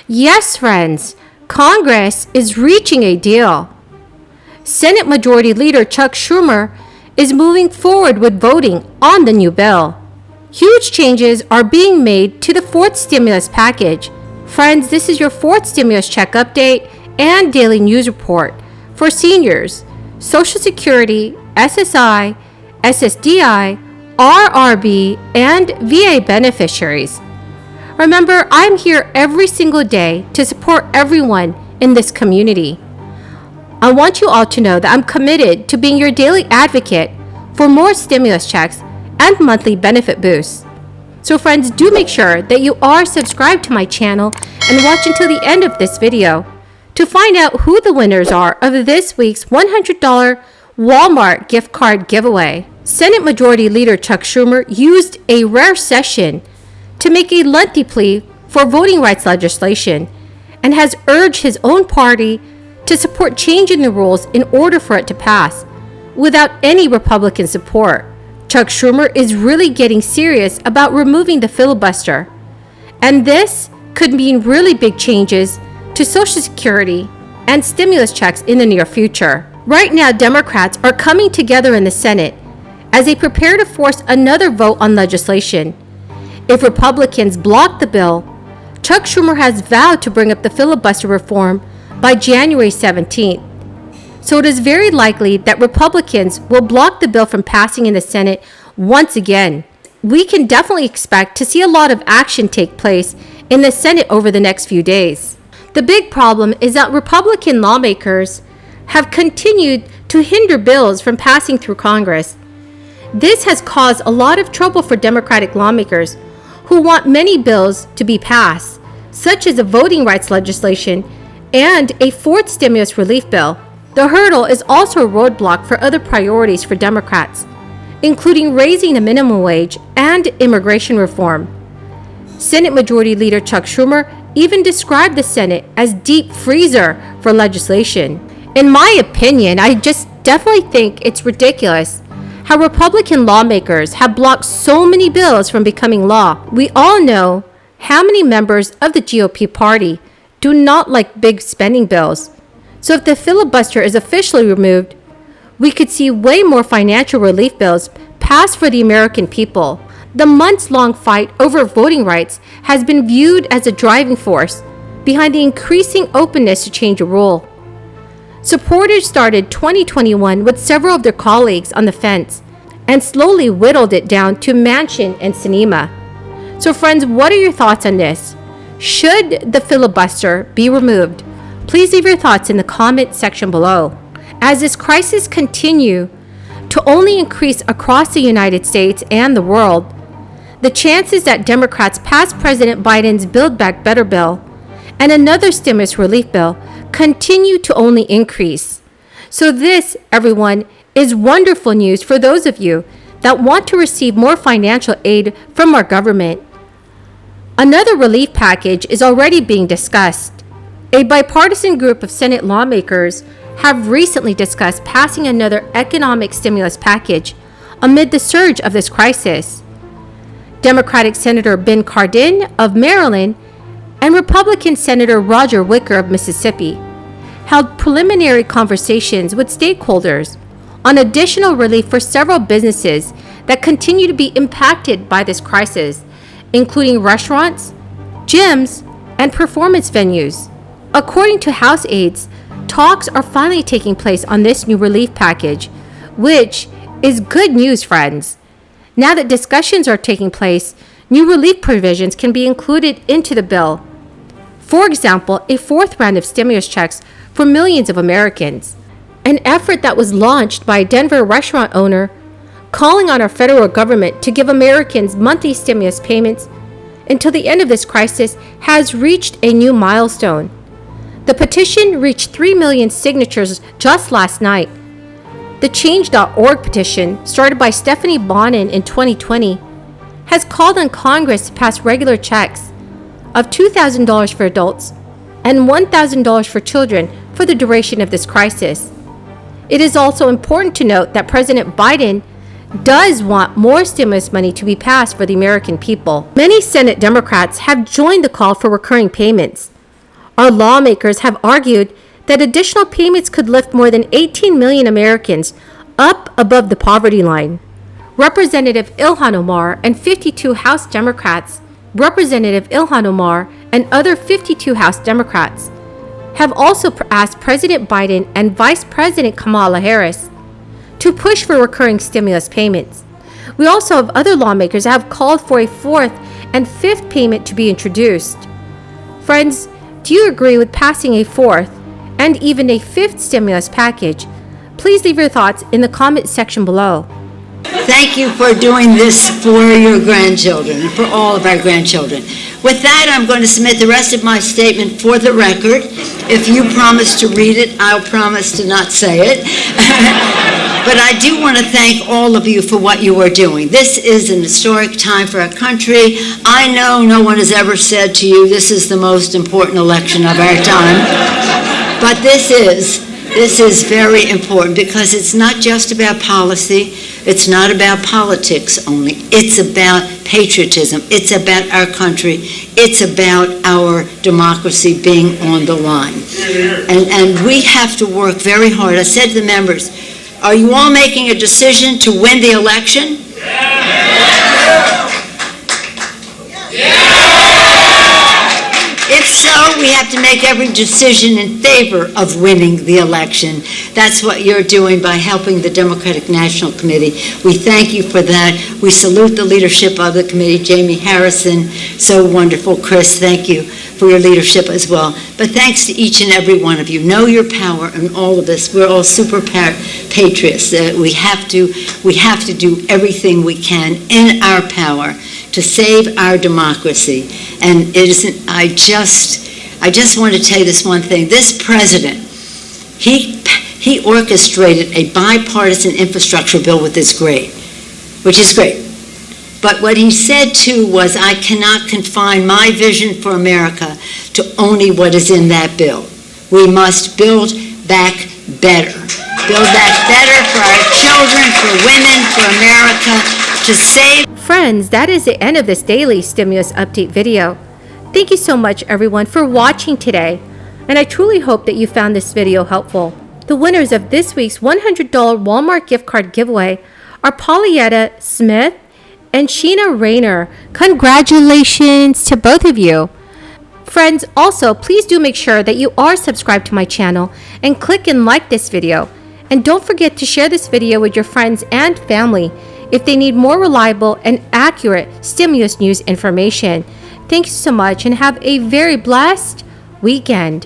Yes, friends, Congress is reaching a deal. Senate Majority Leader Chuck Schumer is moving forward with voting on the new bill. Huge changes are being made to the fourth stimulus package. Friends, this is your fourth stimulus check update and daily news report for seniors, Social Security, SSI, SSDI, RRB, and VA beneficiaries. Remember, I'm here every single day to support everyone in this community. I want you all to know that I'm committed to being your daily advocate for more stimulus checks and monthly benefit boosts. So friends, do make sure that you are subscribed to my channel and watch until the end of this video to find out who the winners are of this week's $100 Walmart gift card giveaway. Senate Majority Leader Chuck Schumer used a rare session to make a lengthy plea for voting rights legislation and has urged his own party to support changing the rules in order for it to pass without any Republican support. Chuck Schumer is really getting serious about removing the filibuster, and this could mean really big changes to Social Security and stimulus checks in the near future. Right now, Democrats are coming together in the Senate as they prepare to force another vote on legislation. If Republicans block the bill, Chuck Schumer has vowed to bring up the filibuster reform by January 17th. So it is very likely that Republicans will block the bill from passing in the Senate once again. We can definitely expect to see a lot of action take place in the Senate over the next few days. The big problem is that Republican lawmakers have continued to hinder bills from passing through Congress. This has caused a lot of trouble for Democratic lawmakers who want many bills to be passed, such as a voting rights legislation and a fourth stimulus relief bill. The hurdle is also a roadblock for other priorities for Democrats, including raising the minimum wage and immigration reform. Senate Majority Leader Chuck Schumer even described the Senate as deep freezer for legislation. In my opinion, I just definitely think it's ridiculous how Republican lawmakers have blocked so many bills from becoming law. We all know how many members of the GOP party do not like big spending bills. So if the filibuster is officially removed, we could see way more financial relief bills passed for the American people. The months-long fight over voting rights has been viewed as a driving force behind the increasing openness to change a rule. Supporters started 2021 with several of their colleagues on the fence and slowly whittled it down to Manchin and Sinema. So friends, what are your thoughts on this? Should the filibuster be removed? Please leave your thoughts in the comment section below. As this crisis continues to only increase across the United States and the world, the chances that Democrats pass President Biden's Build Back Better bill and another stimulus relief bill continue to only increase. So this, everyone, is wonderful news for those of you that want to receive more financial aid from our government. Another relief package is already being discussed. A bipartisan group of Senate lawmakers have recently discussed passing another economic stimulus package amid the surge of this crisis. Democratic Senator Ben Cardin of Maryland and Republican Senator Roger Wicker of Mississippi held preliminary conversations with stakeholders on additional relief for several businesses that continue to be impacted by this crisis, including restaurants, gyms, and performance venues. According to House aides, talks are finally taking place on this new relief package, which is good news, friends. Now that discussions are taking place, new relief provisions can be included into the bill. For example, a fourth round of stimulus checks for millions of Americans, an effort that was launched by a Denver restaurant owner calling on our federal government to give Americans monthly stimulus payments until the end of this crisis has reached a new milestone. The petition reached 3 million signatures just last night. The Change.org petition, started by Stephanie Bonin in 2020, has called on Congress to pass regular checks of $2,000 for adults and $1,000 for children for the duration of this crisis. It is also important to note that President Biden does want more stimulus money to be passed for the American people. Many Senate Democrats have joined the call for recurring payments, Our lawmakers have argued that additional payments could lift more than 18 million Americans up above the poverty line. Representative Ilhan Omar and 52 House Democrats, Representative Ilhan Omar and other 52 House Democrats have also asked President Biden and Vice President Kamala Harris to push for recurring stimulus payments. We also have other lawmakers that have called for a fourth and fifth payment to be introduced. Friends, do you agree with passing a fourth and even a fifth stimulus package? Please leave your thoughts in the comment section below. Thank you for doing this for your grandchildren and for all of our grandchildren. With that, I'm going to submit the rest of my statement for the record. If you promise to read it, I'll promise to not say it. But I do want to thank all of you for what you are doing. This is an historic time for our country. I know no one has ever said to you, this is the most important election of our time. But this is very important because it's not just about policy. It's not about politics only. It's about patriotism. It's about our country. It's about our democracy being on the line. And we have to work very hard. I said to the members, are you all making a decision to win the election? If so, we have to make every decision in favor of winning the election. That's what you're doing by helping the Democratic National Committee. We thank you for that. We salute the leadership of the committee. Jamie Harrison, so wonderful. Chris, thank you for your leadership as well. But thanks to each and every one of you. Know your power, and all of us, we're all super patriots. We have to do everything we can in our power to save our democracy. And it isn't, I just want to tell you this one thing. This president, he orchestrated a bipartisan infrastructure bill which is great. But what he said too was, I cannot confine my vision for America to only what is in that bill. We must build back better. Build back better for our children, for women, for America, to save. Friends, that is the end of this daily stimulus update video. Thank you so much everyone for watching today, and I truly hope that you found this video helpful. The winners of this week's $100 Walmart gift card giveaway are Paulietta Smith and Sheena Rayner. Congratulations to both of you. Friends, also please do make sure that you are subscribed to my channel and click and like this video. And don't forget to share this video with your friends and family if they need more reliable and accurate stimulus news information. Thanks so much and have a very blessed weekend.